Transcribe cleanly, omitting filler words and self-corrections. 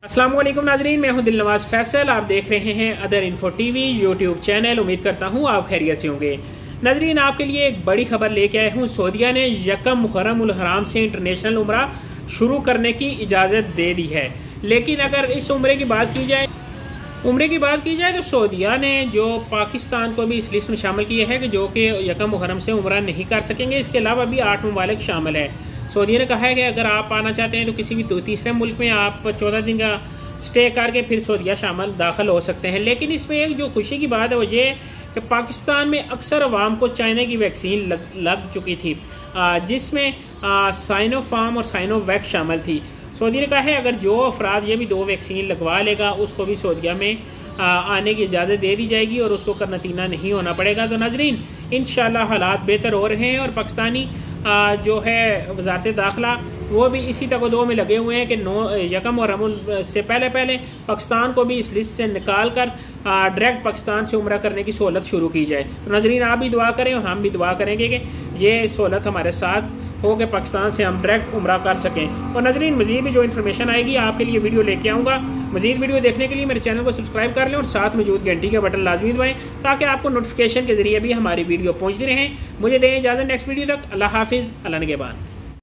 अस्सलाम वालेकुम नाजरीन, मैं हूं दिलनवाज फैसल। आप देख रहे हैं other info TV YouTube channel. उम्मीद करता हूं आप खैरियत से होंगे। नाजरीन, आपके लिए एक बड़ी खबर लेके आया हूं। सऊदीया ने यकम मुहर्रम उल हराम से इंटरनेशनल उम्रा शुरू करने की इजाज़त दे दी है। लेकिन अगर इस उम्रे की बात की जाए तो सऊदीया ने जो पाकिस्तान को भी इस लिस्ट में शामिल किया है कि जो कि यकम मुहर्रम से उम्रा नहीं कर सकेंगे। इसके अलावा भी 8 ममालिक शामिल है। सऊदीया ने कहा है कि अगर आप आना चाहते हैं तो किसी भी तीसरे मुल्क में आप 14 दिन का स्टे करके फिर सऊदीया दाखिल हो सकते हैं। लेकिन इसमें एक जो खुशी की बात है वो ये कि पाकिस्तान में अक्सर अवाम को चाइना की वैक्सीन लग चुकी थी, जिसमें साइनोफार्म और साइनोवैक शामिल थी। सऊदीया ने कहा है अगर जो अफराद ये भी 2 वैक्सीन लगवा लेगा उसको भी सऊदीया में आने की इजाज़त दे दी जाएगी और उसको करनतीना नहीं होना पड़ेगा। तो नाजरीन, इंशाल्लाह हालात बेहतर हो रहे हैं और पाकिस्तानी जो है वजारत दाखिला वो भी इसी तकदो में लगे हुए हैं कि यकम और मुहर्रम से पहले पाकिस्तान को भी इस लिस्ट से निकाल कर डायरेक्ट पाकिस्तान से उम्रा करने की सहूलत शुरू की जाए। तो नाजरीन, आप भी दुआ करें और हम भी दुआ करेंगे कि ये सहूलत हमारे साथ हो कि पाकिस्तान से हम डायरेक्ट उम्रा कर सकें। और नाजरीन, मजीद भी जो इन्फॉर्मेशन आएगी आपके लिए वीडियो लेके आऊँगा। मजीद वीडियो देखने के लिए मेरे चैनल को सब्सक्राइब कर लें और साथ मौजूद घंटी का बटन लाजमी दबाएं ताकि आपको नोटिफिकेशन के जरिए भी हमारी वीडियो पहुँचती रहें। मुझे दें इजाज़त नेक्स्ट वीडियो तक। अल्लाह हाफिज़, अल्लाह निगहबान।